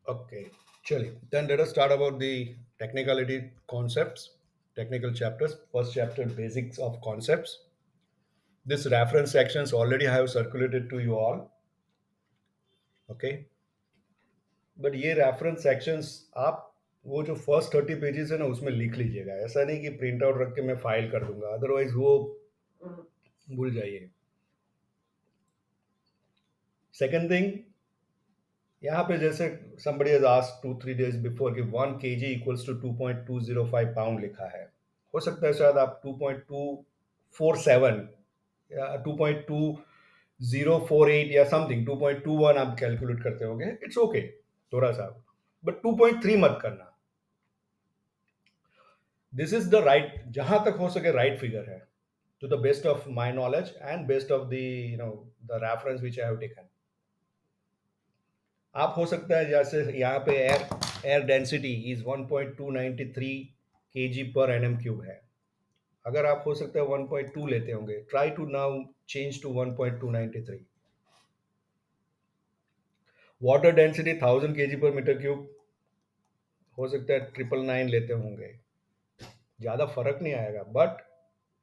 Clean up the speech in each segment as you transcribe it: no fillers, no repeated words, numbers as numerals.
Okay, chali. Then let us start about the technicality concepts, technical chapters. First chapter, basics of concepts. This reference sections already have circulated to you all. Okay, but ये reference sections आप वो जो first 30 pages है ना उसमें लिख लीजिएगा, ऐसा नहीं कि प्रिंट आउट रख के मैं फाइल कर दूंगा, अदरवाइज वो भूल जाइए. सेकंड थिंग, यहाँ पे जैसे somebody has asked 2-3 days before कि 1 kg equals to 2.205 पाउंड लिखा है. हो सकता है शायद आप 2.247 या 2.2048 या समथिंग 2.21 आप कैलकुलेट करते होंगे, इट्स ओके, थोड़ा सा, बट 2.3 मत करना. दिस इज द राइट, जहां तक हो सके राइट फिगर है, to the best of my knowledge and best of the the reference which I have taken. आप हो सकता है जैसे यहाँ पे air air density is 1.293 kg per NM cube है. अगर आप हो सकता है 1.2 लेते होंगे, try to now change to 1.293. Water density 1000 kg per metre cube, हो सकता है 999 लेते होंगे, ज़्यादा फर्क नहीं आएगा, but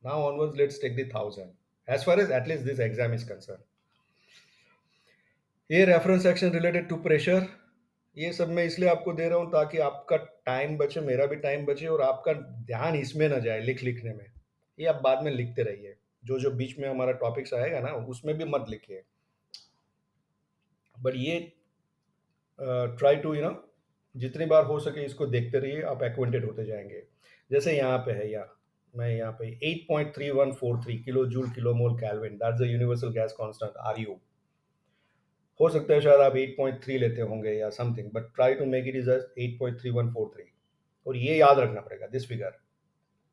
now onwards let's take the 1000 as far as at least this exam is concern. ये reference section related to pressure, ये सब मैं इसलिए आपको दे रहा हूँ ताकि आपका टाइम बचे, मेरा भी टाइम बचे, और आपका ध्यान इसमें ना जाए लिखने में. ये आप बाद में लिखते रहिए, जो जो बीच में हमारा टॉपिक्स आएगा ना उसमें भी मत लिखिए, बट ये ट्राई टू जितनी बार हो सके इसको देखते रहिए, आप एक्वेंटेड होते जाएंगे. जैसे यहाँ पे है, या मैं यहाँ पे 8.3143 kilo joule kilo mole kelvin, that's the universal gas constant R U. हो सकता है शायद आप 8.3 लेते होंगे या something, but try to make it is 8.3143. और ये याद रखना पड़ेगा दिस फिगर.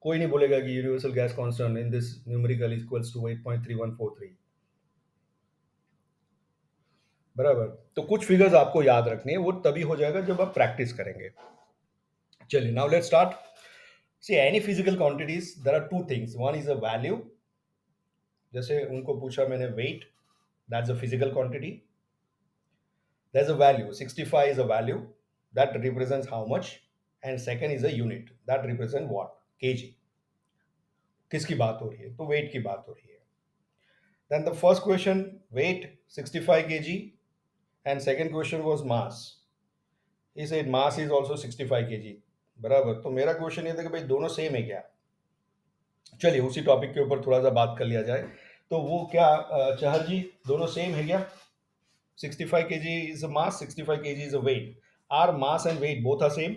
कोई नहीं बोलेगा कि universal gas constant in this numerical equals to 8.3143. बराबर. तो कुछ फिगर्स आपको याद रखनी है, वो तभी हो जाएगा जब आप प्रैक्टिस करेंगे. चलिए, now let's start. See any physical quantities, there are two things, one is a value. जैसे उनको पूछा मैंने weight, that's a physical quantity. There's a value, 65 is a value that represents how much, and second is a unit that represent what, kg. किसकी बात हो रही है, तो वेट की बात हो रही है. Then the first question, weight 65 kg, and second question was mass. He said mass is also 65 kg. बराबर. तो मेरा क्वेश्चन ये था कि भाई दोनों सेम है क्या. चलिए उसी टॉपिक के ऊपर थोड़ा सा बात कर लिया जाए. तो वो क्या, चाहर जी, दोनों सेम है क्या? 65 kg is a mass, 65 kg is a weight. Are mass and weight both are same?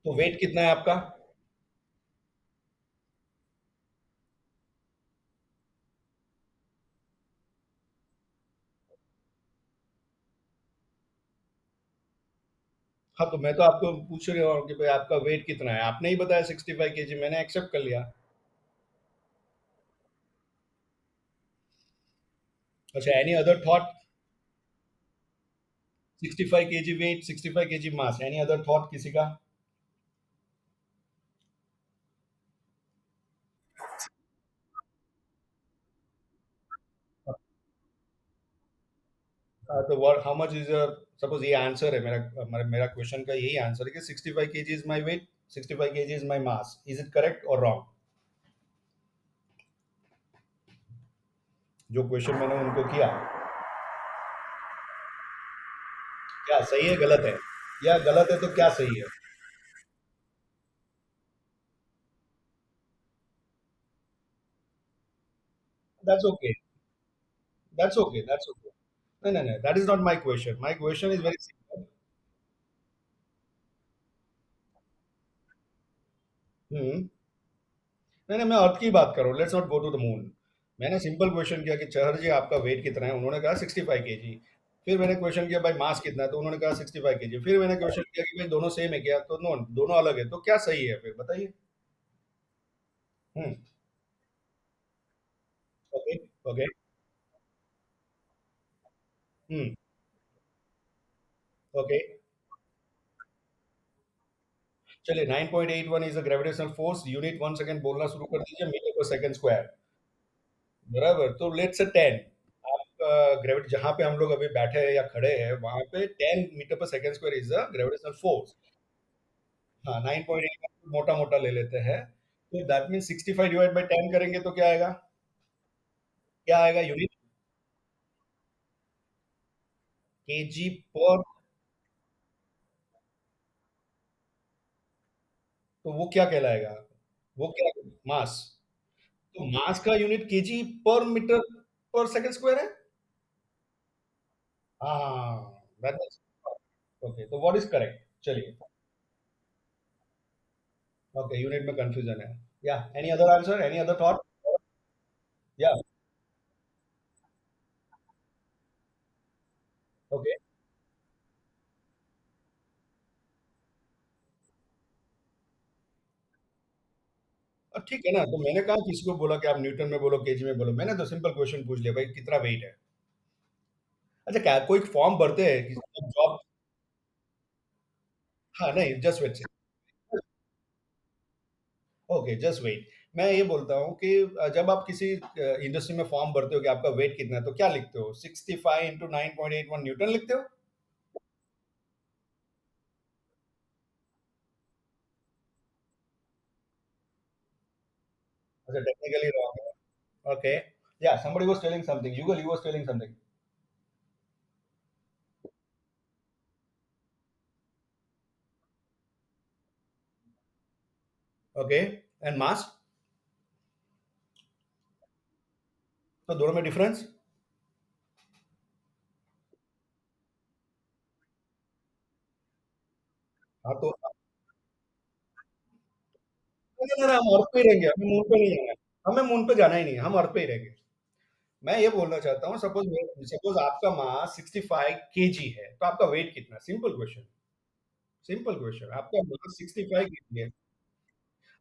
तो वेट कितना है आपका? हाँ, तो मैं तो आपको पूछ रहा हूँ कि भाई आपका वेट कितना है, आपने ही बताया 65 kg, मैंने एक्सेप्ट कर लिया. अच्छा, any other thought? 65 kg weight, 65 kg mass, any other thought किसी का? तो what, how much is your, suppose ये आंसर है मेरा, मेरा क्वेश्चन का यही आंसर है कि 65 kg is my weight, 65 kg is my mass. Is it correct और रॉन्ग? जो क्वेश्चन मैंने उनको किया, क्या सही है गलत है, या गलत है तो क्या सही है? That's okay, that's okay, that's okay. नहीं नहीं नहीं, that is not my question, my question is very simple. Hmm. नहीं नहीं, मैं अर्थ की बात कर रहा हूँ, let's not go to the moon. मैंने सिंपल क्वेश्चन किया कि चहर जी आपका वेट कितना है, उन्होंने कहा 65 kg. फिर मैंने क्वेश्चन किया भाई मास कितना है, तो उन्होंने कहा 65 kg. फिर मैंने क्वेश्चन किया कि भाई दोनों सेम है क्या, तो नो, दोनों अलग है, तो क्या सही है फिर बताइए. हम्म. ओके. ओके. हम्म. ओके. चलिए, 9.81 is a gravitational force. Unit 1 second बोलना शुरू कर दीजिए, मीटर पर सेकंड स्क्वायर. बराबर, तो लेट्स से 10। आप ग्रेविटी जहां पे हम लोग अभी बैठे हैं या खड़े हैं वहां पे 10 मीटर पर second square is the gravitational force. हाँ, 9.8 मोटा मोटा ले लेते हैं, तो दैट मीन 65 डिवाइड बाई 10 करेंगे तो क्या आएगा? क्या आएगा यूनिट? केजी पर। तो वो क्या कहलाएगा? वो क्या? मास। तो मास का यूनिट केजी पर मीटर पर सेकंड स्क्वायर है। हाँ, दैट। ओके, तो व्हाट इज करेक्ट? चलिए। ओके, यूनिट में कंफ्यूजन है। या any other answer, any other thought? या ओके। ठीक है ना, तो मैंने कहा किसी को बोला कि आप न्यूटन में बोलो, केजी में बोलो, मैंने तो सिंपल क्वेश्चन पूछ लिया भाई, कितना वेट है। अच्छा, क्या कोई फॉर्म भरते हैं किसी जॉब? हाँ, नहीं, just wait. Okay, just wait. मैं ये बोलता हूँ कि जब आप किसी इंडस्ट्री में फॉर्म भरते हो कि आपका वेट कितना है, तो क्या लिखते हो? 65 इंटू 9.81 न्यूटन लिखते हो? अच्छा, टेक्निकली रॉन्ग है। ओके। या somebody was telling something, Yugal, you was telling something. Okay. And mass? तो दोनों में डिफरेंस? हाँ, तो हम अर्थ पे ही रहेंगे, हमें मून पे नहीं जाना है। हमें मून पे जाना ही नहीं है, हम अर्थ पे ही रहेंगे। मैं ये बोलना चाहता हूँ, सपोज आपका मास 65 केजी है, तो आपका वेट कितना? Simple question. सिंपल क्वेश्चन, आपका मास 65 केजी है।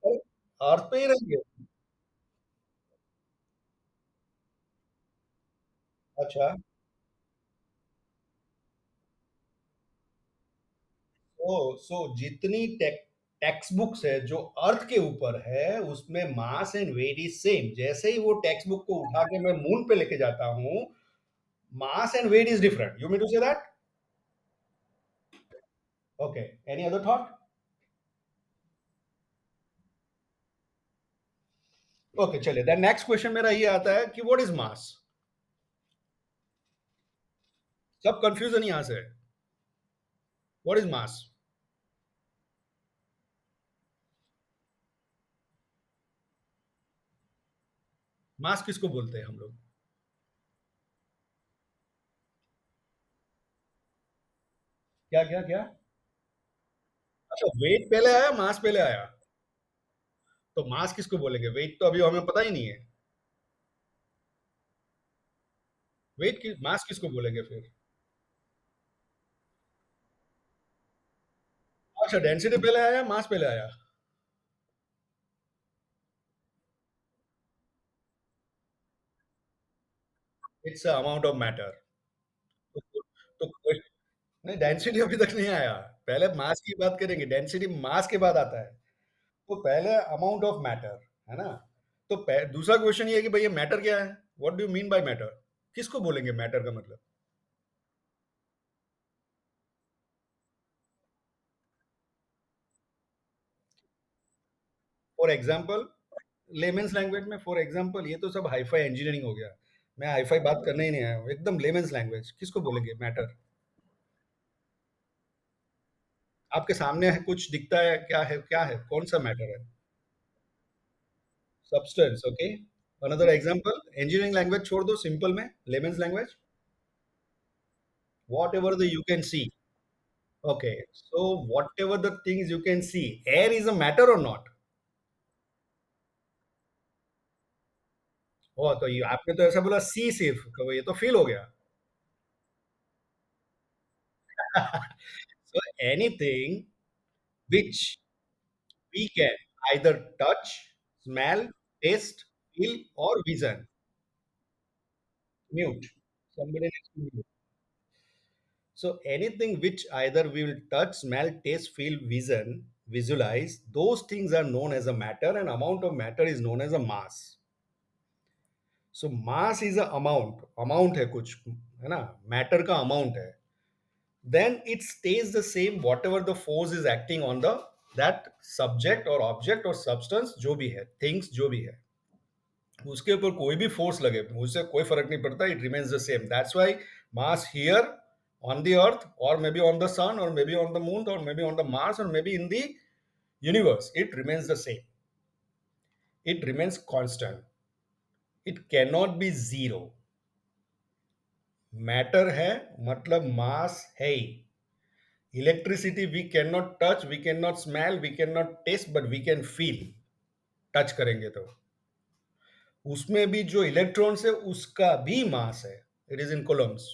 अरे, अर्थ पे ही रहेंगे। अच्छा। सो जितनी टेक्स्ट बुक्स है जो अर्थ के ऊपर है, उसमें mass and weight is same. जैसे ही वो टेक्स्ट बुक को उठा के मैं मून पे लेके जाता हूँ, mass and weight is different. You mean to say that? Okay. Any other thought? Okay, चलिए, देन नेक्स्ट क्वेश्चन मेरा ये आता है कि व्हाट इज मास? सब कंफ्यूजन यहां से है। What is mass? मास किसको बोलते हैं हम लोग? क्या क्या क्या? अच्छा, वेट पहले आया, मास पहले आया? तो मास किसको बोलेंगे? वेट तो अभी हमें पता ही नहीं है। वेट की मास किसको बोलेंगे फिर? अच्छा, डेंसिटी पहले आया, मास पहले आया? It's amount of matter. तो, तो नहीं, डेंसिटी अभी तक नहीं आया। पहले मास की बात करेंगे, डेंसिटी मास के बाद आता है। तो पहले अमाउंट ऑफ मैटर, है ना? तो दूसरा क्वेश्चन ये है कि भाई ये मैटर क्या है? What do you mean bye matter? किसको बोलेंगे मैटर का मतलब? फॉर एग्जाम्पल, लेमेन्स लैंग्वेज में, फॉर एग्जाम्पल, ये तो सब हाईफाई इंजीनियरिंग हो गया। मैं हाईफाई बात करने ही नहीं आया हूँ, एकदम लेमेन्स लैंग्वेज किसको बोलेंगे मैटर? आपके सामने है, कुछ दिखता है, क्या है, क्या है, कौन सा मैटर है? Substance. Okay. Another example, engineering language छोड़ दो, सिंपल में lemons language. What ever the you can see. Okay, so what ever the things you can see, air is a matter और नॉट? ओ, तो ये आपने तो ऐसा बोला सी सिर्फ, तो ये तो फील हो गया। So anything which we can either touch, smell, taste, feel, or vision. Mute. Somebody needs to mute. So anything which either we will touch, smell, taste, feel, vision, visualize, those things are known as a matter, and amount of matter is known as a mass. So mass is a amount, amount है कुछ, है ना, matter का amount है, then it stays the same whatever the force is acting on the that subject or object or substance जो भी है, things जो भी है, उसके ऊपर कोई भी फोर्स लगे उससे कोई फर्क नहीं पड़ता, it remains the same. That's why mass here on the earth or may be on the sun or may be on the moon or may be on the mars or may be in the universe, it remains the same, it remains constant, it can not be zero. Matter है मतलब mass है ही। Electricity we can not touch, we can not smell, we can not test, but we can feel. Touch करेंगे तो उसमें भी जो electrons है उसका भी मास है, it is in coulombs,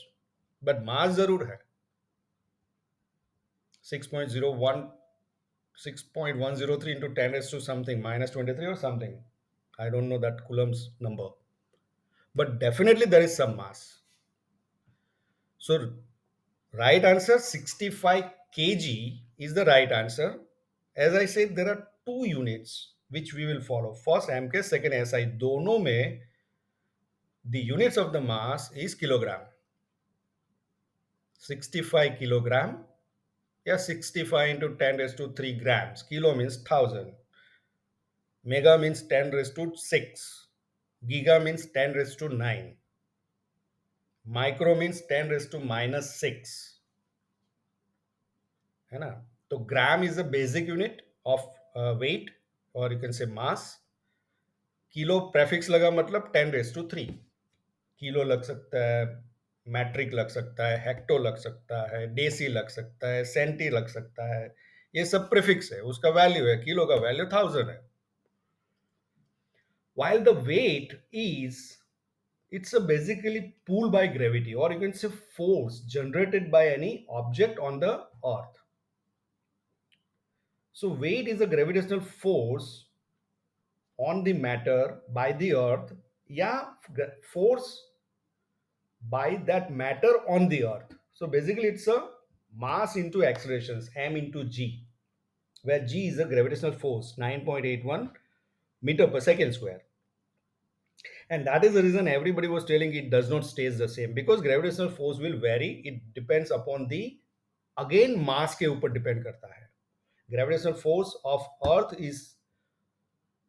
but mass जरूर है। 6.01 6.103 into 10 raised to something minus 23 or something, I don't know that coulomb's number, but definitely there is some mass. So right answer 65 kg is the right answer. As I said, there are two units which we will follow, first mk, second SI, दोनों में the units of the mass is kilogram, 65 kilogram या 65 into 10 raised to 3 grams, kilo means 1000, mega means 10 raised to 6, giga means 10 raised to 9, micro means 10 raised to minus 6, है ना। तो gram is the basic unit of weight और you can say mass. Kilo prefix लगा मतलब 10 raise to 3, kilo लग सकता है, matric लग सकता है, हेक्टो लग सकता है, डेसी लग सकता है, सेंटी लग सकता है, ये सब प्रीफिक्स है, उसका वैल्यू है, किलो का वैल्यू 1000 है। while the weight is, it's a basically pull by gravity or you can say force generated by any object on the earth. So weight is a gravitational force on the matter by the earth, yeah, force by that matter on the earth. So basically it's a mass into accelerations, m into g, where g is a gravitational force, 9.81 meter per second square. And that is the reason everybody was telling it does not stays the same, because gravitational force will vary, it depends upon the, again mass के ऊपर depend करता है। Gravitational force of earth is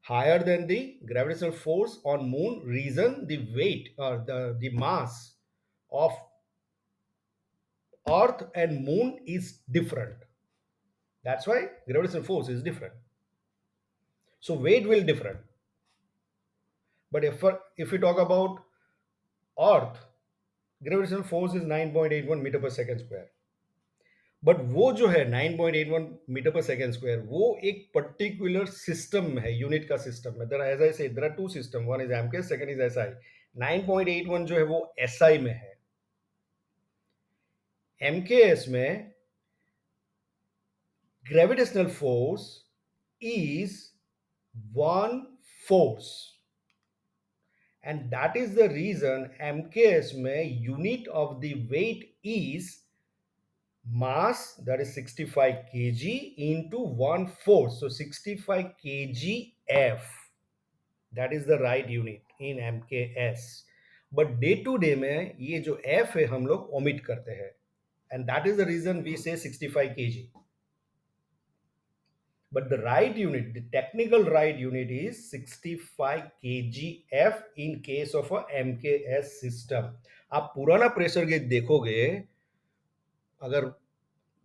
higher than the gravitational force on moon, reason the weight or the mass of earth and moon is different, that's why gravitational force is different, so weight will different. But if we talk about earth, gravitational force is 9.81 meter per second square, but वो जो है 9.81 metre पर second square, वो एक particular system है, unit का system है। There as I say there are two system, one is MK, second is SI. 9.81 जो है वो एसआई में है, एमकेएस में gravitational force is one force, and that is the reason MKS में unit of the weight is mass, that is 65 kg into 1 force, so 65 kgf, that is the right unit in mks. but day to day में ये जो f है हम लोग omit करते हैं, and that is the reason we say 65 kg, but the right unit, the technical right unit is 65 kgf in case of a mks system. आप पुराना प्रेशर गेज देखोगे, अगर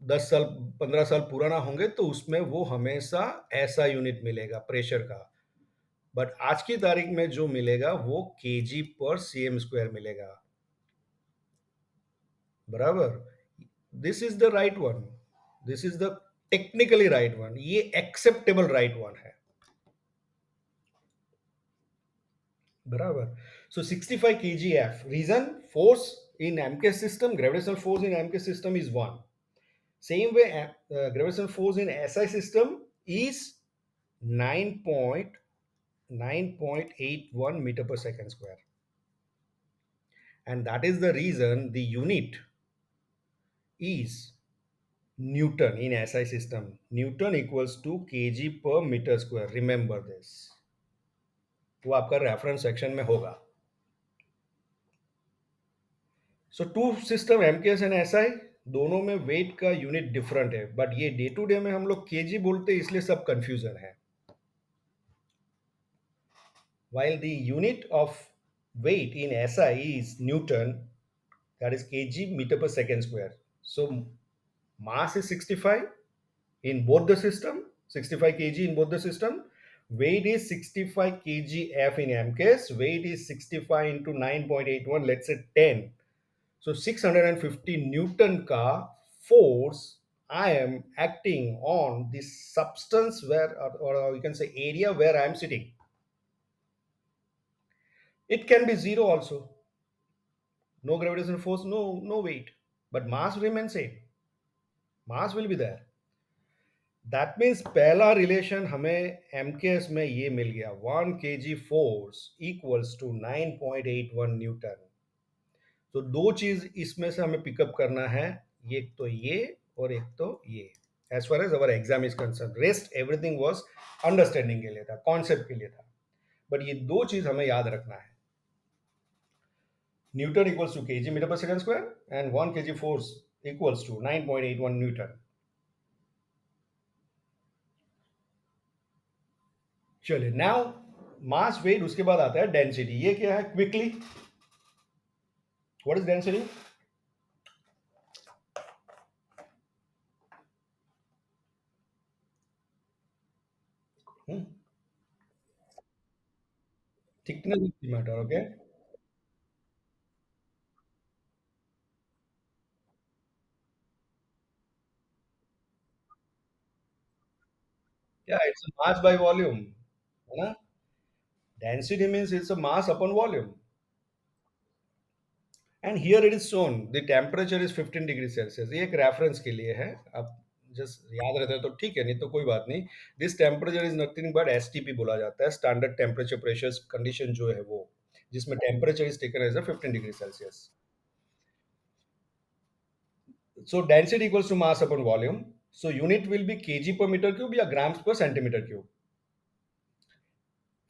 10 साल 15 साल पुराना होंगे तो उसमें वो हमेशा ऐसा यूनिट मिलेगा प्रेशर का, बट आज की तारीख में जो मिलेगा वो केजी पर सीएम स्क्वायर मिलेगा, बराबर। This is the right one, this is the technically right one, ये एक्सेप्टेबल राइट वन है, बराबर। So 65 kgf, reason force in MK system, gravitational force in MK system is one, same way gravitational force in SI system is 9.9.81 meter per second square, and that is the reason the unit is Newton in SI system. Newton equals to kg per meter square, remember this, वो आपका reference section में होगा। So two system MKS and SI, दोनों में weight का unit different है, but ये day to day में हम लोग केजी बोलते हैं, इसलिए सब कंफ्यूजन है. While the unit of weight in SI is Newton, that is kg meter per second square. So mass is 65 in both the system, 65 kg in both the system. Weight is 65 kg F in M case. Weight is 65 into 9.81, let's say 10. So 650 Newton ka force I am acting on this substance where, or you can say area where I am sitting. It can be zero also. No gravitational force, no weight, but mass remains same. Mass will be there. That means पहला relation हमें MKS में ये मिल गया, 1 kg force equals to 9.81 newton. तो दो चीज इसमें से हमें पिकअप करना है, एक तो ये और एक तो ये. As far as our exam is concerned, rest everything was understanding के लिए था, कॉन्सेप्ट के लिए था, बट ये दो चीज हमें याद रखना है. Newton equals to kg meter per second square and 1 kg force equals to 9.81 Newton. चलिए, नाउ मास वेट, उसके बाद आता है डेंसिटी. ये क्या है quickly, what is density? Thickness of the matter. Okay, क्या इट्स मास बाय वॉल्यूम, है ना. Density means it's a mass upon volume. And here it is shown the temperature is 15 degree Celsius. ये एक reference के लिए है, आप just याद रहता है तो ठीक है, नहीं तो कोई बात नहीं. This temperature is nothing but STP बोला जाता है, स्टैंडर्ड टेम्परेचर प्रेशर कंडीशन जो है वो, जिसमें temperature is taken as a 15 degree Celsius. So density equals to mass upon volume. So unit will be kg per metre cube या grams per centimetre cube.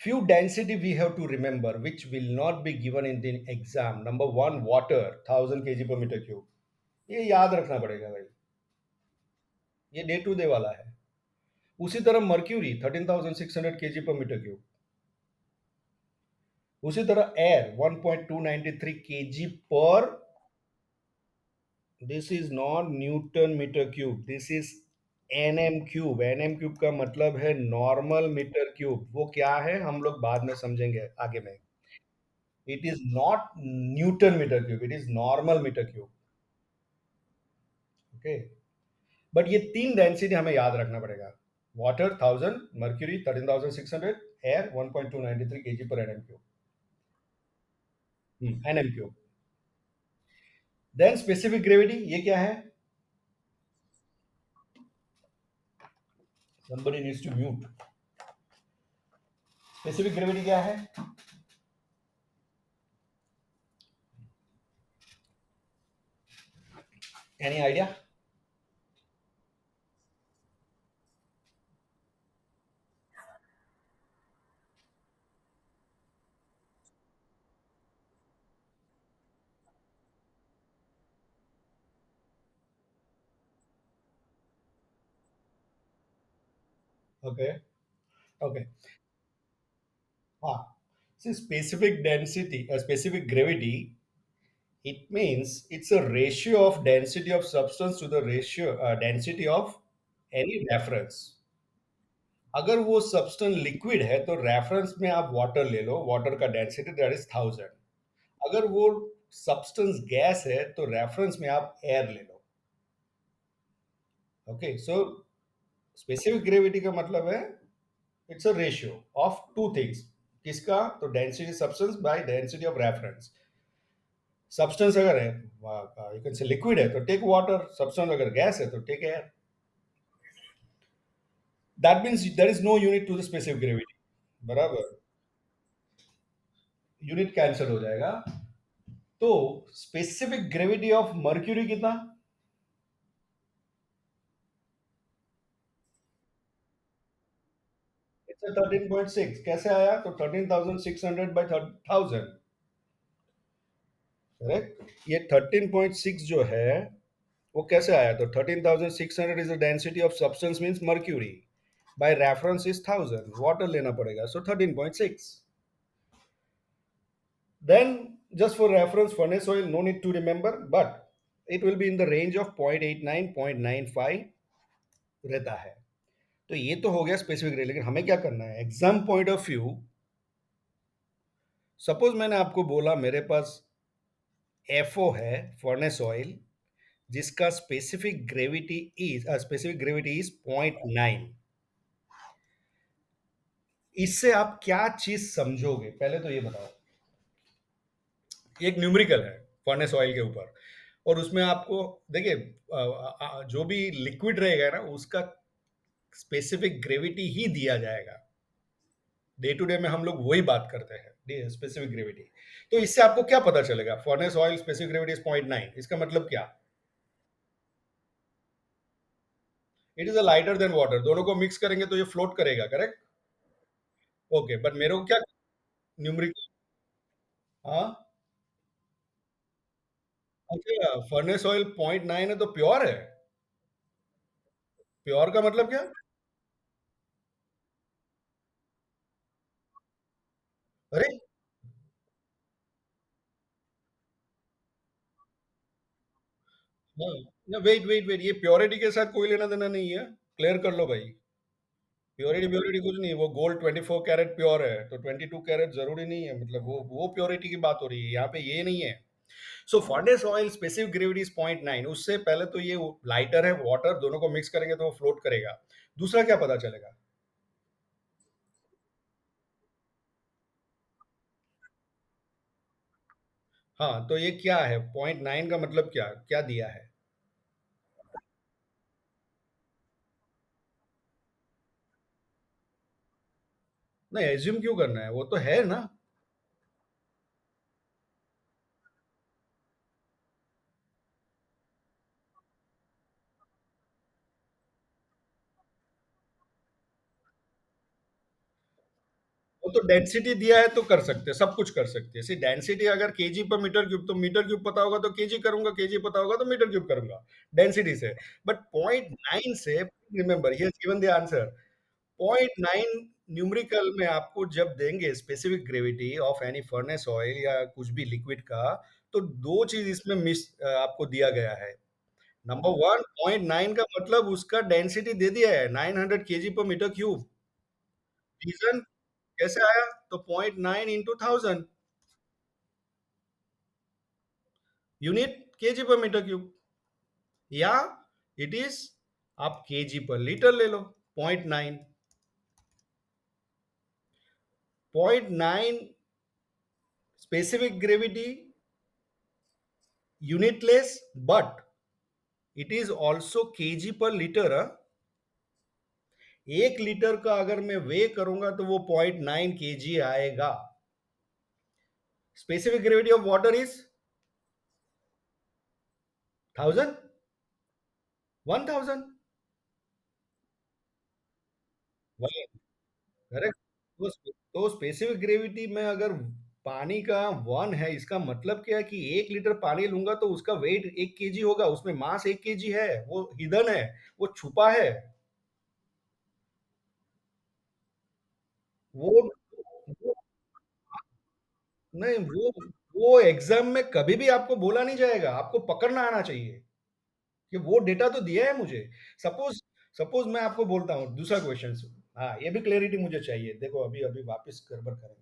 Few density we have to remember which will not be given in the exam. Number one, water 1000 kg per meter cube. ये याद रखना पड़ेगा भाई, ये day to day वाला है. उसी तरह mercury 13600 kg per meter cube. उसी तरह air 1.293 kg per. This is not newton metre cube, this is NM cube. NM cube का मतलब है नॉर्मल मीटर क्यूब. वो क्या है हम लोग बाद में समझेंगे आगे में. It is not newton metre cube, it is normal metre cube. Okay, but ये तीन डेंसिटी हमें याद रखना पड़ेगा. Water 1000, mercury 13600, air 1.293 kg per NM cube. NM cube. Then specific gravity, ये क्या है? somebody needs to mute. Specific gravity क्या है? Any idea? ओके, ओके, हाँ. See, specific density, specific gravity, it means it's a ratio of density of substance to the ratio density of any reference. अगर वो substance liquid है तो reference में आप water ले लो, वाटर का डेंसिटी दैट इज 1000. अगर वो सब्सटेंस गैस है तो रेफरेंस में आप एयर ले लो. ओके, सो स्पेसिफिक ग्रेविटी का मतलब है it's a ratio of two things. किसका? तो density substance by density of reference. Substance अगर है, यू कैन से लिक्विड है तो टेक वाटर, सब्सटेंस अगर गैस है तो take air. That means there is no unit to the specific gravity. बराबर, यूनिट कैंसिल हो जाएगा. तो स्पेसिफिक ग्रेविटी ऑफ मर्क्यूरी कितना? इट्स 13.6. कैसे आया? तो 13600 बाई 1000. करेक्ट। ये 13.6 जो है वो कैसे आया? तो 13,600 is the density of substance means mercury, by reference is 1000, water लेना पड़ेगा, सो 13.6। Then, just for reference, furnace oil, no need to remember, but it will be in the range of 0.89, 0.95 रहता है। तो ये तो हो गया स्पेसिफिक रेट, लेकिन हमें क्या करना है exam point of view. Suppose मैंने आपको बोला मेरे पास एफओ है, फर्नेस ऑयल, जिसका स्पेसिफिक ग्रेविटी इज 0.9। इससे आप क्या चीज समझोगे पहले तो ये बताओ। एक न्यूमेरिकल है फर्नेस ऑयल के ऊपर, और उसमें आपको देखिए जो भी लिक्विड रहेगा ना उसका स्पेसिफिक ग्रेविटी ही दिया जाएगा। डे टू डे में हम लोग वही बात करते हैं, स्पेसिफिक ग्रेविटी। तो इससे आपको क्या पता चलेगा? Furnace oil specific gravity is 0.9, इसका मतलब क्या? It is a lighter than water, दोनों को मिक्स करेंगे तो ये फ्लोट करेगा, करेक्ट? ओके, बट मेरे को क्या न्यूमेरिकल? हाँ। अच्छा, फर्नेस ऑयल 0.9 है तो प्योर है? प्योर का मतलब क्या? अरे, हाँ, ना वेट वेट वेट, ये प्योरिटी के साथ कोई लेना देना नहीं है। क्लियर कर लो भाई। प्योरिटी प्योरिटी कुछ नहीं, वो गोल्ड 24 कैरेट प्योर है तो 22 कैरेट जरूरी नहीं है, मतलब वो प्योरिटी की बात हो रही है यहाँ पे, ये नहीं है। So furnace oil specific gravity is 0.9। उससे पहले तो ये लाइटर है, वाटर, दोनों को मिक्स करेंगे तो वो फ्लोट करेगा। दूसरा क्या पता चलेगा? हाँ, तो ये क्या है? 0.9 का मतलब क्या क्या दिया है? नहीं, एज्यूम क्यों करना है, वो तो है ना। वो तो डेंसिटी दिया है तो कर सकते हैं, सब कुछ कर सकते हैं। सी डेंसिटी अगर केजी पर मीटर क्यूब, तो मीटर क्यूब पता होगा तो केजी करूंगा, केजी पता होगा तो मीटर क्यूब करूंगा डेंसिटी से। बट 0.9 से, remember he has given the answer. 0.9 numerical में आपको जब देंगे specific gravity of any furnace oil या कुछ भी लिक्विड का, तो दो चीज इसमें मिस आपको दिया गया है। नंबर वन, 0.9 का मतलब उसका डेंसिटी दे दिया है 900 KG per metre cube. Reason कैसे आया? तो 0.9 into 1000 unit KG per metre cube, या इट इज आप केजी पर लीटर ले लो। 0.9, 0.9 specific gravity unitless, but it is also KG पर लीटर। 1 लीटर का अगर मैं वे करूंगा तो वो 0.9 केजी आएगा। Specific gravity of water is 1000, 1000। Correct. तो स्पेसिफिक ग्रेविटी में अगर पानी का 1 है, इसका मतलब क्या है कि 1 लीटर पानी लूंगा तो उसका वेट 1 केजी होगा, उसमें मास 1 केजी है, वो हिडन है, वो छुपा है। वो, वो नहीं, वो एग्जाम में कभी भी आपको बोला नहीं जाएगा, आपको पकड़ना आना चाहिए कि वो डेटा तो दिया है मुझे। सपोज सपोज मैं आपको बोलता हूँ दूसरा क्वेश्चन। हाँ, ये भी क्लैरिटी मुझे चाहिए, देखो अभी अभी वापस गड़बड़ करेंगे।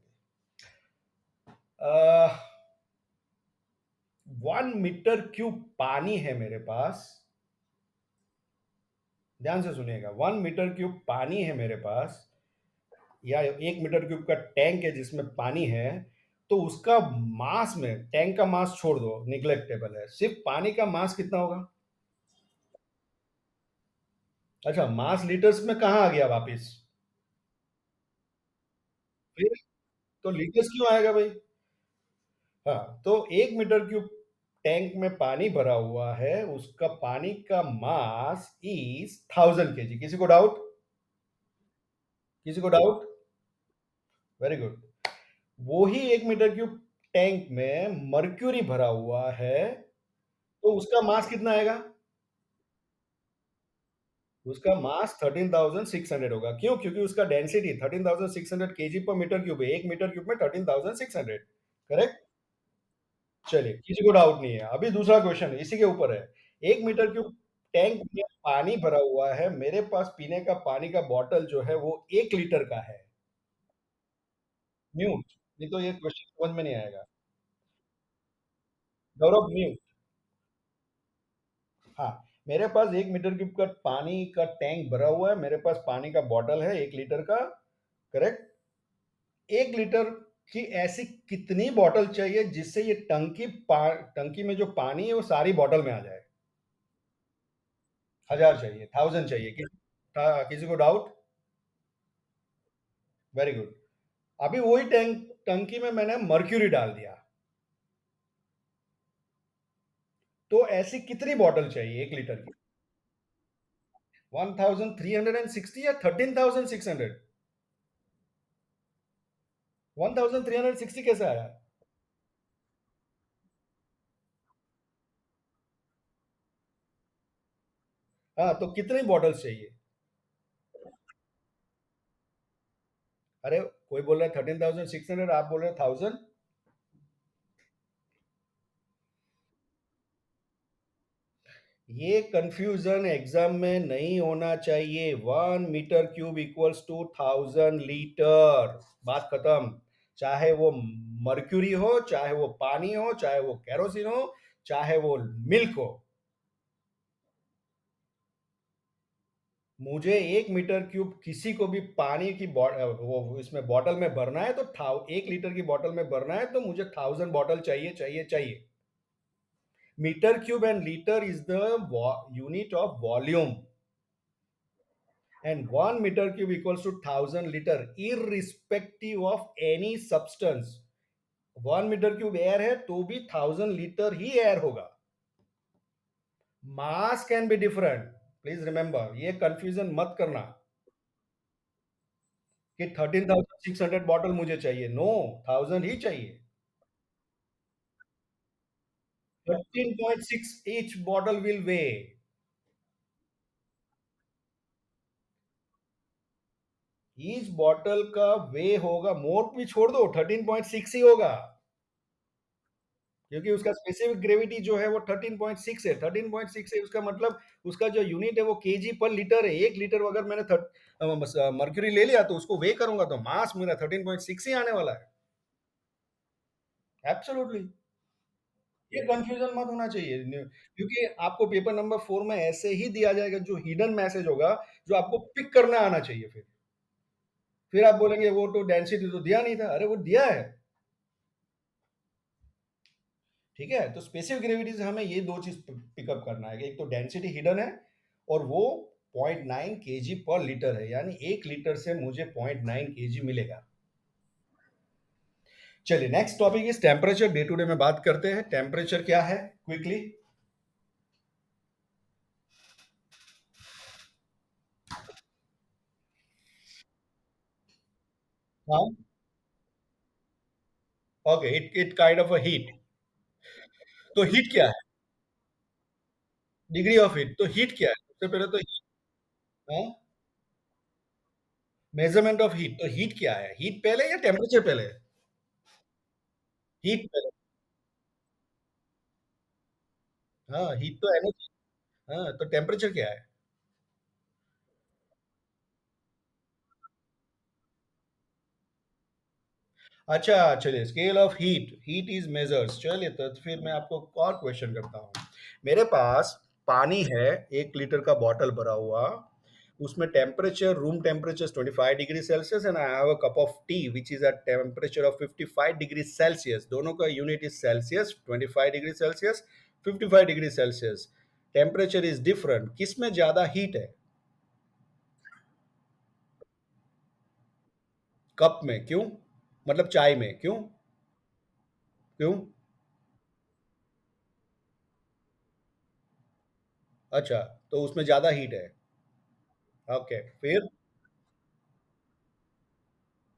1 मीटर क्यूब पानी है मेरे पास, ध्यान से सुनिएगा। 1 मीटर क्यूब पानी है मेरे पास, या 1 मीटर क्यूब का टैंक है जिसमें पानी है। तो उसका मास में, टैंक का मास छोड़ दो, निग्लेक्टेबल है, सिर्फ पानी का मास कितना होगा? अच्छा, मास लीटर्स में कहाँ आ गया वापिस? फिर तो लीटर्स क्यों आएगा भाई? हाँ, तो 1 मीटर क्यूब टैंक में पानी भरा हुआ है, उसका पानी का मास इज 1000 केजी। किसी को डाउट? किसी को डाउट? Very good. वो ही 1 मीटर क्यूब टैंक में मर्क्यूरी भरा हुआ है, तो उसका मास कितना आएगा? उसका मास 13,600 होगा। क्यों? क्योंकि उसका density 13,600 KG per metre cube है। 1 मीटर क्यूब में 13,600, करेक्ट? चलिए, किसी को डाउट नहीं है। अभी दूसरा क्वेश्चन इसी के ऊपर है। 1 मीटर क्यूब टैंक में पानी भरा हुआ है, मेरे पास पीने का पानी का बॉटल जो है वो 1 लीटर का है। म्यूट, नहीं तो ये क्वेश्चन समझ में नहीं आएगा। गौरव म्यूट। हाँ, मेरे पास 1 मीटर क्यूब का पानी का टैंक भरा हुआ है, मेरे पास पानी का बॉटल है 1 लीटर का, करेक्ट? 1 लीटर की ऐसी कितनी बॉटल चाहिए जिससे ये टंकी में जो पानी है वो सारी बॉटल में आ जाए? 1000 चाहिए, 1000 चाहिए। किसी को डाउट? Very good. अभी वही टंकी में मैंने मर्क्यूरी डाल दिया, तो ऐसी कितनी बॉटल चाहिए 1 लीटर की? 1360 या 13,600? 1360 कैसे आया? हाँ, तो कितनी बॉटल्स चाहिए? अरे, कोई बोल रहा है 13,600, आप बोल रहे हैं 1000। ये कंफ्यूजन एग्जाम में नहीं होना चाहिए। 1 metre cube equals to 1000 litre. बात खत्म। चाहे वो मर्क्यूरी हो, चाहे वो पानी हो, चाहे वो केरोसिन हो, चाहे वो मिल्क हो, मुझे 1 मीटर क्यूब किसी को भी पानी की वो इसमें बॉटल में भरना है, तो 1 लीटर की बॉटल में भरना है, तो मुझे 1000 बॉटल चाहिए चाहिए चाहिए। Metre cube and litre is the unit of volume, and 1 meter cube equals to 1000 liter irrespective of any substance। 1 metre cube air है तो भी 1000 लीटर ही एयर होगा। Mass can be different. Please remember, ये confusion मत करना कि 13,600 bottle मुझे चाहिए। नो, 1000 ही चाहिए। 13.6 each bottle will weigh। Each bottle का वे होगा, मोर भी छोड़ दो, 13.6 ही होगा। क्योंकि उसका स्पेसिफिक ग्रेविटी जो है वो 13.6 है। 13.6 है, उसका मतलब उसका जो यूनिट है वो केजी पर लीटर है। 1 लीटर अगर मैंने मर्क्यूरी ले लिया तो उसको वे करूंगा तो मास मेरा 13.6 ही आने वाला है। एब्सोल्युटली। ये कंफ्यूजन मत होना चाहिए क्योंकि आपको पेपर नंबर 4 में ऐसे ही दिया जाएगा जो हिडन मैसेज होगा, जो आपको पिक करना आना चाहिए। फिर आप बोलेंगे वो तो डेंसिटी तो दिया नहीं था। अरे वो दिया है। ठीक है, तो स्पेसिफिक ग्रेविटी से हमें ये दो चीज पिकअप करना है कि एक तो डेंसिटी हिडन है, और वो 0.9 केजी पर लीटर है, यानी 1 लीटर से मुझे 0.9 केजी मिलेगा। चलिए, next topic is temperature. Day to day में बात करते हैं टेम्परेचर क्या है, क्विकली। हाँ, okay, it kind of a heat. तो हीट क्या है? Degree of heat. तो हीट क्या है? सबसे पहले तो हाँ, मेजरमेंट ऑफ हीट। तो हीट क्या है? हीट पहले या टेम्परेचर पहले? हीट पहले। हाँ, हीट तो एनर्जी। हाँ, तो टेम्परेचर क्या है? अच्छा, चलिए, scale of heat. Heat is measures. चलिए, तो फिर मैं आपको एक और क्वेश्चन करता हूँ। मेरे पास पानी है, 1 लीटर का बॉटल भरा हुआ, उसमें temperature, room temperature 25 degree Celsius, and I have a cup of T which is at temperature of 55 degree Celsius. दोनों का unit is Celsius. 25 degree Celsius, 55 degree Celsius. Temperature is different. किस में ज्यादा heat है? Cup में। क्यों? मतलब चाय में, क्यों? क्यों? अच्छा, तो उसमें ज्यादा हीट है। ओके, फिर?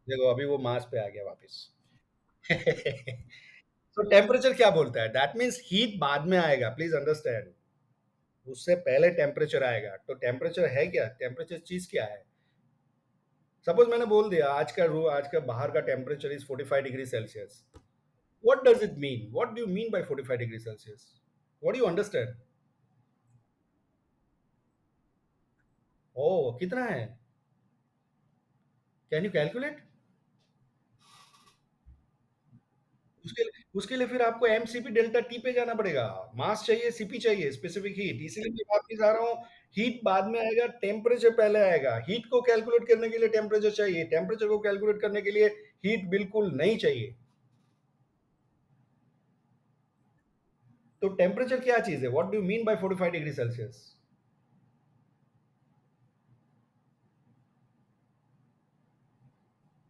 देखो, अभी वो मास पे आ गया वापस। तो टेम्परेचर क्या बोलता है? दैट मीन्स हीट बाद में आएगा, प्लीज अंडरस्टैंड। उससे पहले टेम्परेचर आएगा। तो टेम्परेचर है क्या? टेम्परेचर चीज क्या है? सपोज मैंने बोल दिया आज का बाहर का temperature is 45 degree Celsius. What does it mean? What do you mean by 45 degree Celsius? What do you understand? Oh कितना है? Can you calculate? उसके लिए फिर आपको एमसीपी डेल्टा टी पे जाना पड़ेगा। मास चाहिए, सीपी चाहिए, स्पेसिफिक हीट। इसीलिए मैं वापस आ रहा हूँ। हीट बाद में आएगा, टेम्परेचर पहले आएगा। हीट को कैलकुलेट करने के लिए टेम्परेचर चाहिए, टेम्परेचर को कैलकुलेट करने के लिए हीट बिल्कुल नहीं चाहिए। तो टेम्परेचर क्या चीज है? What do you mean by 45 degree Celsius?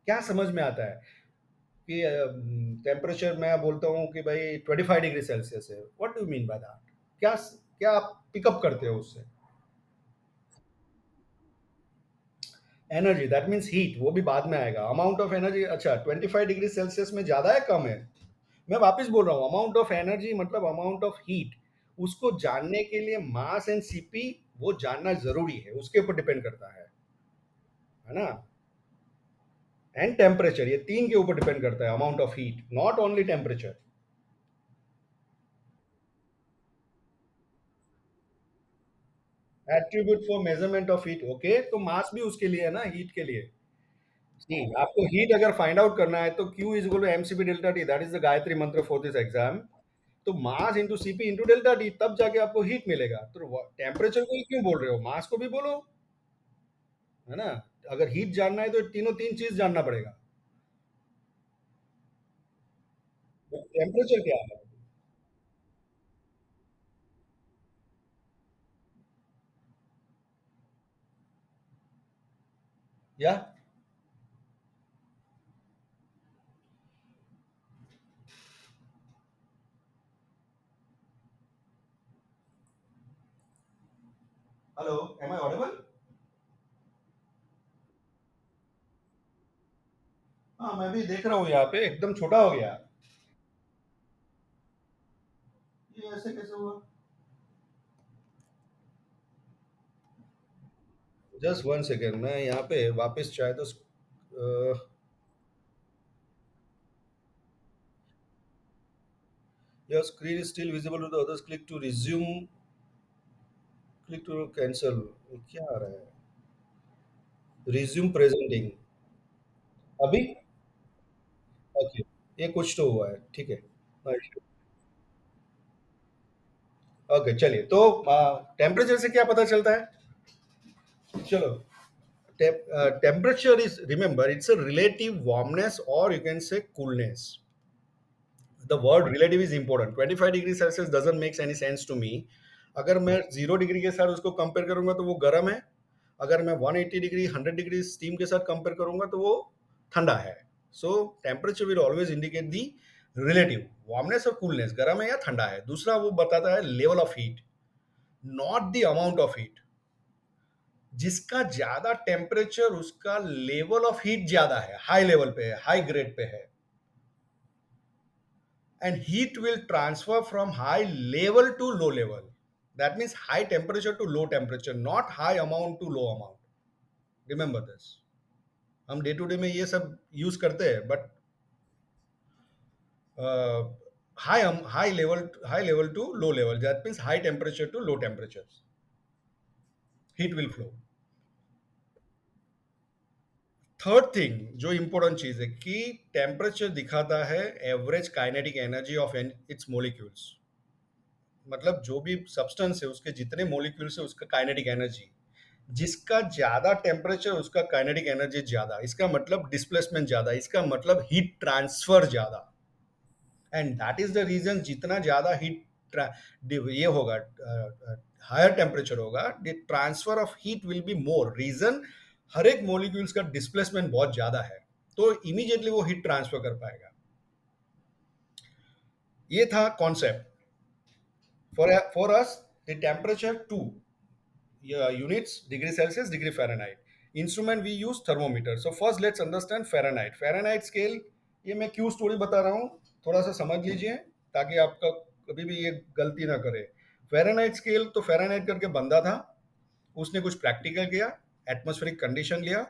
क्या समझ में आता है कि टेम्परेचर मैं बोलता हूँ कि भाई 25 डिग्री सेल्सियस है? What do you mean by that? क्या क्या आप पिकअप करते हो उससे? एनर्जी, दैट मीन्स हीट, वो भी बाद में आएगा। अमाउंट ऑफ एनर्जी, अच्छा 25 डिग्री सेल्सियस में ज्यादा है कम है? मैं वापस बोल रहा हूँ, अमाउंट ऑफ एनर्जी मतलब अमाउंट ऑफ हीट। उसको जानने के लिए मास एंड सीपी वो जानना जरूरी है, उसके ऊपर डिपेंड करता है ना। एंड टेम्परेचर, ये तीन के ऊपर डिपेंड करता है, amount of heat, not only temperature. Attribute for measurement of heat, okay, तो मास भी उसके लिए है ना, हीट के लिए। सी, आपको हीट अगर फाइंड आउट करना है तो Q is equal to MCP delta T, that is the Gayatri mantra for this exam. तो mass into CP into delta T, तब जाके आपको हीट मिलेगा। तो टेम्परेचर को ही क्यों बोल रहे हो? मास को भी बोलो, है ना। अगर हीट जानना है तो तीनों तीन चीज जानना पड़ेगा। तो टेम्परेचर क्या है? या हेलो, एम आई ऑडिबल? हाँ, मैं भी देख रहा हूँ यहाँ पे एकदम छोटा हो गया। ये ऐसे कैसे हुआ? जस्ट वन सेकेंड, मैं यहाँ पे वापस चाहे तो your screen is still visible to the others, click to resume, click to cancel. क्या आ रहा है? Resume presenting. अभी ओके, ये कुछ तो हुआ है, ठीक है। ओके, चलिए। तो टेम्परेचर से क्या पता चलता है? चलो, temperature is, remember, it's a relative warmness or you can say coolness. The word relative is important. 25 degree Celsius doesn't make any sense to me. अगर मैं 0 डिग्री के साथ उसको कंपेयर करूंगा तो वो गर्म है। अगर मैं 180 डिग्री 100 डिग्री स्टीम के साथ कंपेयर करूंगा तो वो ठंडा है। सो temperature will always indicate the relative warmness और कूलनेस, गर्म है या ठंडा है। दूसरा वो बताता है level of heat, not the amount of heat. जिसका ज्यादा टेम्परेचर उसका लेवल ऑफ हीट ज्यादा है, हाई लेवल पे है, हाई ग्रेड पे है। And heat will transfer from high level to low level. That means high temperature to low temperature, not high amount to low amount. Remember this. हम day to day में ये सब use करते हैं, but high level to low level, that means high temperature to low temperature, heat will flow. Third thing जो important चीज है कि टेम्परेचर दिखाता है average kinetic energy of it's molecules. मतलब जो भी सब्सटेंस है उसके जितने मोलिक्यूल्स है उसका काइनेटिक एनर्जी, जिसका ज्यादा टेम्परेचर उसका काइनेटिक एनर्जी ज्यादा, इसका मतलब डिस्प्लेसमेंट ज्यादा, इसका मतलब हीट ट्रांसफर ज्यादा। And that is the reason, जितना ज्यादा हीट ये होगा, हायर टेम्परेचर होगा, the transfer of heat will be more. Reason, हर एक मोलिक्यूल्स का डिस्प्लेसमेंट बहुत ज्यादा है, तो इमीडिएटली वो हीट ट्रांसफर कर पाएगा। ये था concept. For us the temperature two units, degree celsius, degree fahrenheit। Instrument we use thermometer. So first let's understand Fahrenheit. Fahrenheit scale, ये मैं क्यू स्टोरी बता रहा हूँ। थोड़ा सा समझ लीजिए ताकि आपका कभी भी ये गलती ना करे। फ़ारेनहाइट स्केल तो फ़ारेनहाइट करके बंदा था, उसने कुछ प्रैक्टिकल किया, एटमॉस्फेरिक कंडीशन लिया,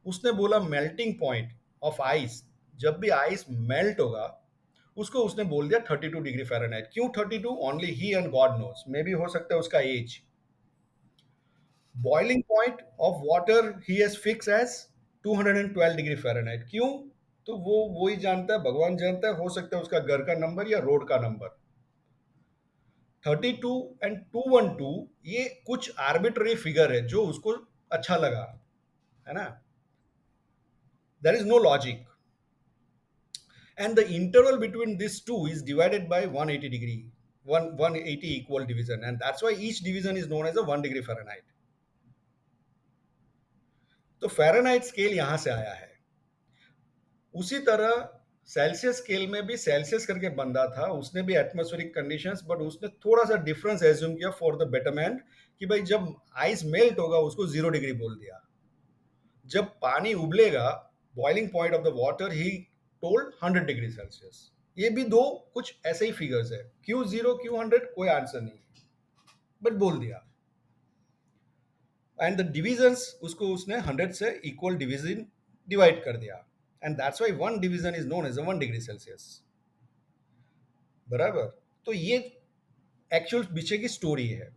उसने बोला मेल्टिंग पॉइंट ऑफ आइस, जब भी आइस मेल्ट होगा उसको उसने बोल दिया 32 डिग्री फ़ारेनहाइट। क्यों 32? Only he and God knows. Maybe हो सकता है उसका age. Boiling point of water he has fix as 212 degree Fahrenheit. क्यों? तो वो ही जानता है, भगवान जानता है, हो सकता है उसका घर का नंबर या रोड का नंबर। 32 एंड 212 ये कुछ आर्बिट्ररी फिगर है जो उसको अच्छा लगा, है ना? There is no logic, and the interval between these two is divided by 180 degree, 180 equal division, and that's why each division is known as a 1 degree Fahrenheit. तो फ़ारेनहाइट स्केल यहां से आया है। उसी तरह सेल्सियस स्केल में भी Celsius करके बंदा था, उसने भी एटमॉस्फेरिक कंडीशंस, बट उसने थोड़ा सा डिफरेंस एज्यूम किया फॉर द बेटरमेंट कि भाई जब आइस मेल्ट होगा उसको 0 डिग्री बोल दिया। जब पानी उबलेगा, boiling point of the water he told 100 degree Celsius. ये भी दो कुछ ऐसे ही फिगर्स है, क्यों 0 क्यों 100 कोई आंसर नहीं, बट बोल दिया। एंड द डिविजन्स उसको उसने 100 से इक्वल डिवीजन डिवाइड कर दिया, and that's why one division is known as a 1 degree Celsius. बराबर। तो ये एक्चुअल पीछे की स्टोरी है,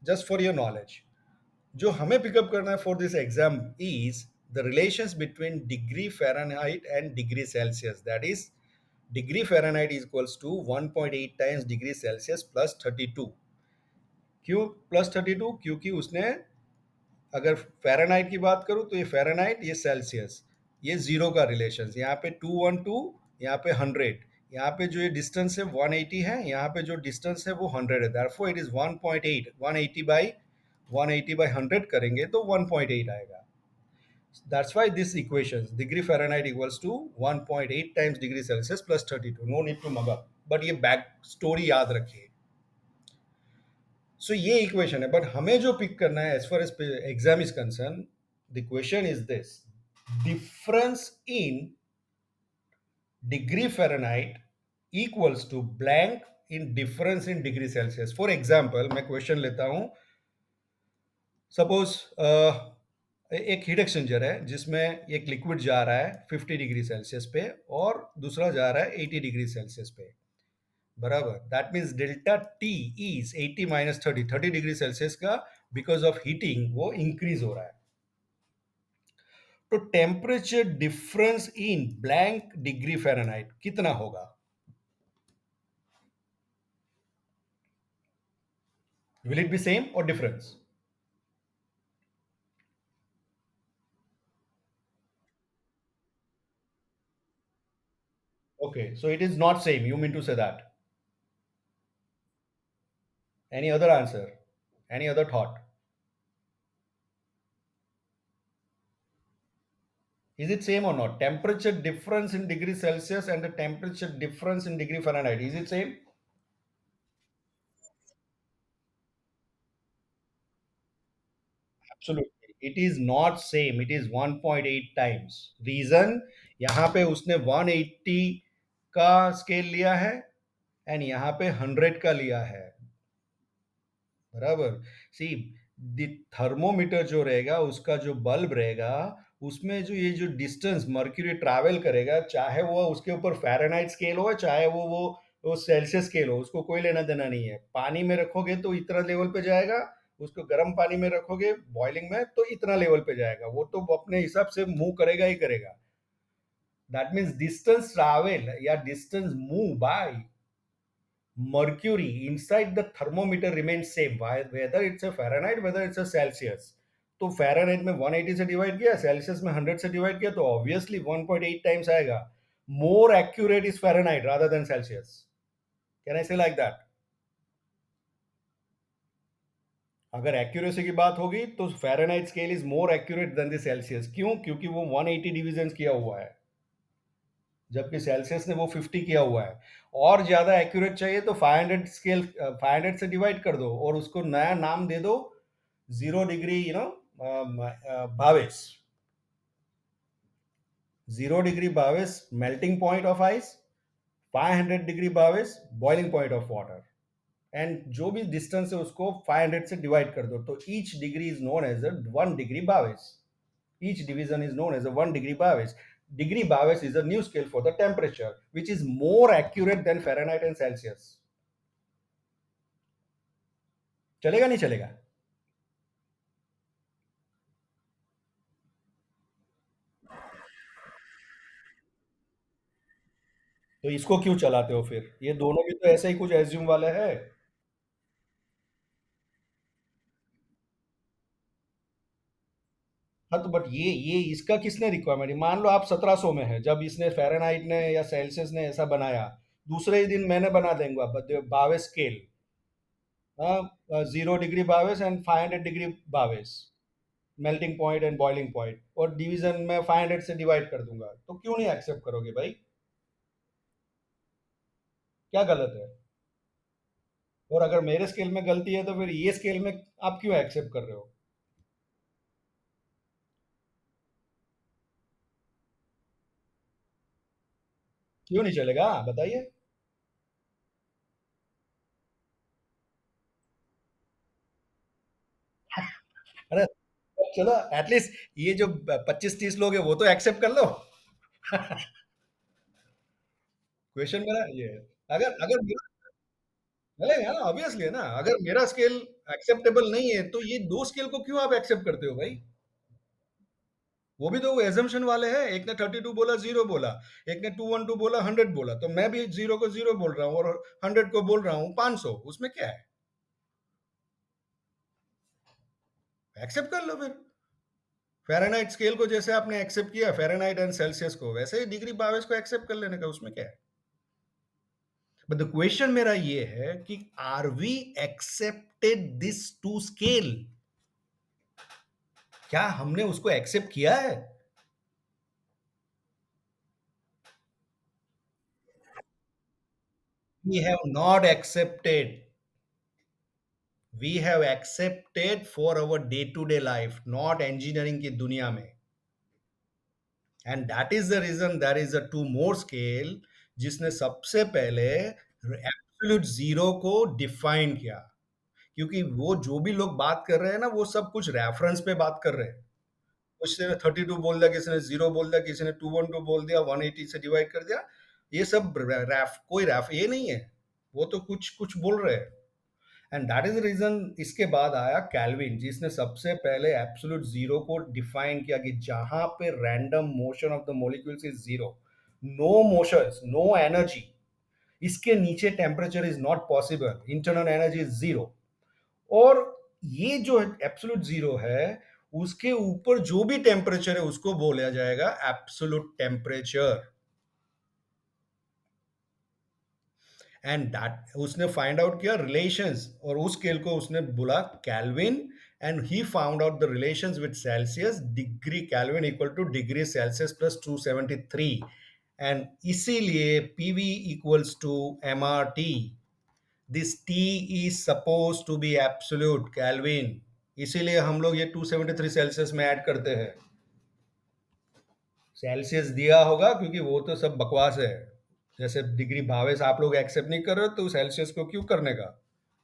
जस्ट फॉर योर नॉलेज। जो हमें पिकअप करना है for this exam is the relations between degree Fahrenheit and degree Celsius, that is degree Fahrenheit is equals to 1.8 times degree Celsius plus 32। क्यों प्लस 32? क्योंकि उसने, अगर फ़ारेनहाइट की बात करूं तो ये फ़ारेनहाइट, ये सेल्सियस, ये जीरो का रिलेशन, यहाँ पे 212, यहाँ पे 100, यहाँ पे जो ये डिस्टेंस है 180 है, यहाँ पे जो डिस्टेंस है वो 100 है, देयरफॉर इट इज 1.8। 180 बाई 100 करेंगे तो 1.8 आएगा। That's why this equation degree Fahrenheit equals to 1.8 times degree Celsius plus 32। No need to mug up, but ये बैक स्टोरी याद रखिए। सो ये इक्वेशन है, बट हमें जो पिक करना है as far as exam is concern, the question is this: difference in degree Fahrenheit equals to blank in difference in degree Celsius. For example मैं क्वेश्चन लेता हूं, सपोज एक हीट एक्सचेंजर है जिसमें एक लिक्विड जा रहा है 50 डिग्री सेल्सियस पे और दूसरा जा रहा है 80 डिग्री सेल्सियस पे। बराबर। That means delta T is 80 minus 30, 30 degree Celsius का बिकॉज ऑफ हीटिंग वो इंक्रीज हो रहा है। तो temperature difference in blank degree Fahrenheit कितना होगा? विल इट बी सेम और difference? Okay, so it is not same. You mean to say that? Any other answer? Any other thought? Is it same or not? Temperature difference in degree Celsius and the temperature difference in degree Fahrenheit. Is it same? Absolutely. It is not same. It is 1.8 times. Reason, यहाँ पे उसने 180 का scale लिया है and यहाँ पे 100 का लिया है। बराबर। सी, थर्मोमीटर जो रहेगा उसका जो बल्ब रहेगा उसमें जो ये जो डिस्टेंस मर्क्यूरी ट्रैवल करेगा, चाहे वो उसके ऊपर फ़ारेनहाइट स्केल हो चाहे वो सेल्सियस स्केल हो, उसको कोई लेना देना नहीं है। पानी में रखोगे तो इतना लेवल पे जाएगा, उसको गर्म पानी में रखोगे बॉइलिंग में तो इतना लेवल पे जाएगा, वो तो अपने हिसाब से मूव करेगा ही करेगा। दैट मीन्स डिस्टेंस ट्रैवल या distance move by mercury inside the thermometer remains same, whether it's a Fahrenheit whether it's a Celsius। तो फ़ारेनहाइट में 180 से डिवाइड किया, सेल्सियस में 100 से डिवाइड किया, तो ऑब्वियसली 1.8 टाइम्स आएगा। More accurate is Fahrenheit rather than Celsius. Can I से लाइक दैट? अगर एक्यूरेसी की बात होगी तो Fahrenheit scale is more accurate then the Celsius. क्यों? क्योंकि वो 180 डिविजन किया हुआ है, जबकि सेल्सियस ने वो 50 किया हुआ है। और ज्यादा एक्यूरेट चाहिए तो 500 स्केल, 500 से डिवाइड कर दो और उसको नया नाम दे दो 0 डिग्री, बाविस। 0 डिग्री बाविस melting point of ice, 500 degree बाविस boiling point of water, and जो भी डिस्टेंस है उसको 500 से डिवाइड कर दो, तो each degree is known as a 1 degree बाविस. Each division is known as a 1 degree Bavis. Degree Bavis is a new scale for the temperature, which is more accurate than Fahrenheit and Celsius. चलेगा नहीं चलेगा? तो इसको क्यों चलाते हो फिर? ये दोनों भी तो ऐसे ही कुछ एज्यूम वाले हैं. हाँ तो बट ये इसका किसने रिक्वायरमेंट, मान लो आप 1700 में है जब इसने फ़ारेनहाइट ने या सेल्सियस ने ऐसा बनाया, दूसरे ही दिन मैंने बना देंगे बाविस स्केल. हाँ, 0 डिग्री बाविस एंड 500 डिग्री बाविस, melting point and boiling point, और डिवीजन में 500 से डिवाइड कर दूंगा, तो क्यों नहीं एक्सेप्ट करोगे भाई? क्या गलत है? और अगर मेरे स्केल में गलती है तो फिर ये स्केल में आप क्यों एक्सेप्ट कर रहे हो? क्यों नहीं चलेगा बताइए? अरे चलो, एटलीस्ट ये जो 25-30 लोग हैं वो तो एक्सेप्ट कर लो. क्वेश्चन मेरा ये है, अगर अगर मेरा चलेगा ना, ऑब्वियसली है ना, अगर मेरा स्केल एक्सेप्टेबल नहीं है तो ये दो स्केल को क्यों आप एक्सेप्ट करते हो भाई? वो भी तो एजम्पशन वाले हैं, एक ने 32 बोला, जीरो बोला, एक ने 212 बोला, 100 बोला, तो मैं भी जीरो को जीरो बोल रहा हूँ और 100 को बोल रहा हूँ 500, उसमें क्या है? एक्सेप्ट कर लो फिर. फ़ारेनहाइट स्केल को जैसे आपने एक्सेप्ट किया फ़ारेनहाइट एंड सेल्सियस को, वैसे ही डिग्री बाविस को एक्सेप्ट कर लेने का, उसमें क्या है? बट द क्वेश्चन मेरा ये है कि are we accepted this two scale? क्या हमने उसको एक्सेप्ट किया है? We have not accepted. We have accepted for our day to day life, not engineering की दुनिया में. And that is the reason there is a two more scale, जिसने सबसे पहले एब्सोल्यूट जीरो को डिफाइन किया. क्योंकि वो जो भी लोग बात कर रहे हैं ना, वो सब कुछ रेफरेंस पे बात कर रहे हैं. किसी ने 32 बोल दिया, किसी ने जीरो बोल दिया, किसी ने 212 बोल दिया, 180 से डिवाइड कर दिया. ये सब रैफ, कोई रैफ ये नहीं है. वो तो कुछ कुछ बोल रहे हैं. And that is the reason. इसके बाद आया कैल्विन, जिसने सबसे पहले एब्सोल्यूट जीरो को डिफाइन किया कि जहां पे random motion of the molecules is zero, no motions, no energy, इसके नीचे temperature is not possible, internal energy is zero. और ये जो एब्सोल्यूट जीरो है, उसके ऊपर जो भी टेम्परेचर है उसको बोला जाएगा एब्सोल्यूट टेम्परेचर. एंड दैट उसने फाइंड आउट किया रिलेशंस, और उस स्केल को उसने बोला Kelvin. And he found out the relations with Celsius, degree Kelvin equal to degree Celsius plus 273. And इसीलिए PV equals to M R T. This T is suppose to be absolute Kelvin. इसीलिए हम लोग ये 273 Celsius में add करते हैं. Celsius दिया होगा क्योंकि वो तो सब बकवास है. जैसे डिग्री भावेस आप लोग एक्सेप्ट नहीं कर रहे हो, तो सेल्सियस को क्यों करने का?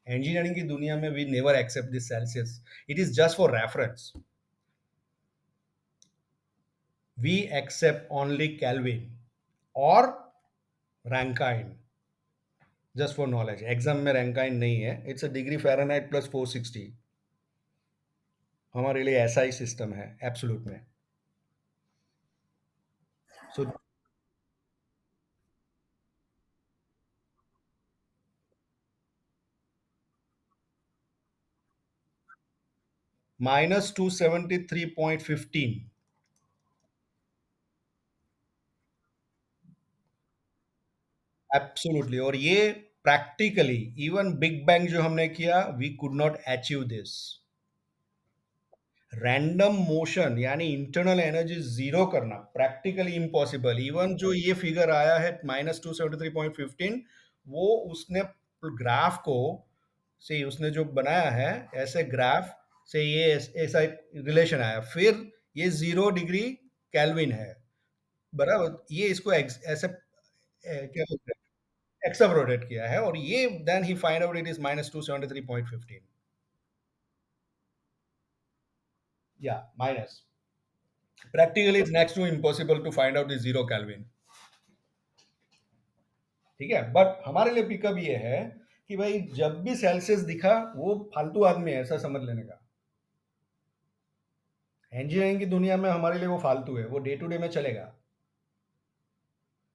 इंजीनियरिंग की दुनिया में we never accept this Celsius. It is just for reference. We accept only Kelvin और Rankine, just for knowledge. Exam में रैंकाइन नहीं है, it's a degree Fahrenheit plus 460. हमारे लिए ऐसा ही सिस्टम है एब्सोल्यूट में. सो -273.15. एब्सोल्युटली. और ये प्रैक्टिकली इवन बिग बैंग जो हमने किया, we could not achieve this. Random motion यानी इंटरनल एनर्जी जीरो करना प्रैक्टिकली इम्पॉसिबल. इवन जो ये फिगर आया है -273.15, वो उसने ग्राफ को से उसने जो बनाया है, ऐसे ग्राफ से ये ऐसा एक रिलेशन आया, फिर ये 0 डिग्री कैल्विन है. बराबर, ये इसको ऐसे क्या बोलते हैं, एक्सेप्ट रोटेट किया है, और ये then he find out it is -273.15. या minus, practically it's next to impossible to find out the zero Kelvin. ठीक है, बट हमारे लिए पिकअप ये है कि भाई जब भी सेल्सियस दिखा वो फालतू आदमी है, ऐसा समझ लेने का। इंजीनियरिंग की दुनिया में हमारे लिए वो फालतू है, वो डे टू डे में चलेगा।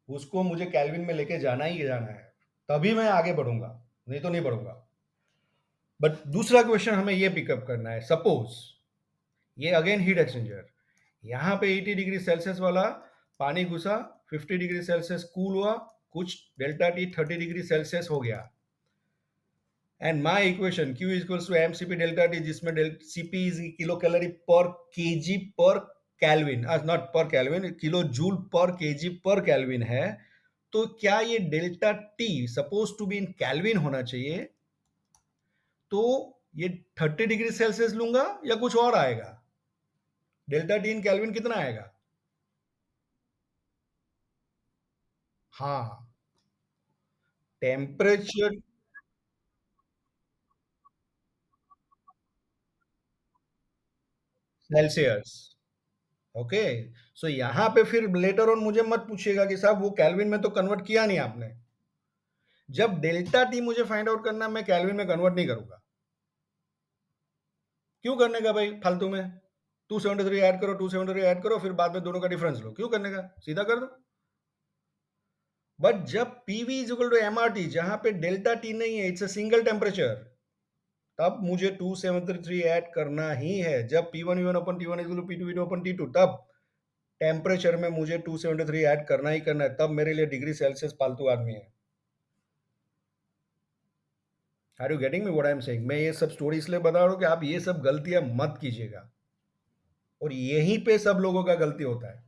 उसको मुझे केल्विन में लेके जाना ही जाना है, तभी मैं आगे बढ़ूंगा, नहीं तो नहीं बढ़ूंगा। बट दूसरा क्वेश्चन हमें ये पिकअप करना है, सपोज ये अगेन हीट एक्सचेंजर, यहाँ पे 80 डिग्री सेल्सियस वाला पानी घुसा, 50 डिग्री सेल्सियस कूल हुआ, कुछ डेल्टा टी 30 डिग्री सेल्सियस हो गया, and my equation Q equals to mCp delta T, जिसमें Cp is kilo calorie per kg per kelvin, not per kelvin, kilo joule per kg per kelvin है। तो क्या ये delta T suppose to be in kelvin होना चाहिए, तो ये 30 degree Celsius लूंगा या कुछ और आएगा? डेल्टा टी इन केल्विन कितना आएगा? हाँ, टेम्परेचर सेल्सियस। ओके, सो यहां पे फिर लेटर ऑन मुझे मत पूछिएगा कि साहब वो केल्विन में तो कन्वर्ट किया नहीं आपने। जब डेल्टा टी मुझे फाइंड आउट करना, मैं केल्विन में कन्वर्ट नहीं करूंगा। क्यों करने का भाई फालतू में? 273 ऐड करो, 273 ऐड करो, फिर बाद में दोनों का डिफरेंस लो, क्यों करने का, सीधा कर दो। बट जब PV is equal to mRT, जहां पे डेल्टा टी नहीं है, इट्स अ सिंगल टेम्परेचर, तब मुझे 273 ऐड करना ही है। जब P1 V1 upon T1 is equal to P2 V2 upon T2, तब टेम्परेचर में मुझे 273 ऐड करना ही करना है, तब मेरे लिए डिग्री सेल्सियस फालतू आदमी है। Are you getting me what I am saying? मैं ये सब स्टोरी इसलिए बता रहा हूँ कि आप ये सब गलतियां मत कीजिएगा, और यहीं पे सब लोगों का गलती होता है।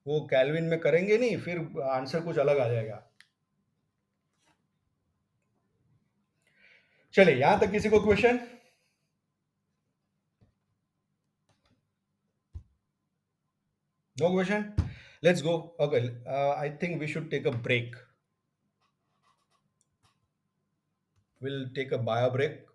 वो कैलविन में करेंगे नहीं, फिर आंसर कुछ अलग आ जाएगा। चलिए, यहां तक किसी को question? No question, let's go. Okay, I think we should take a break, will take a bio break.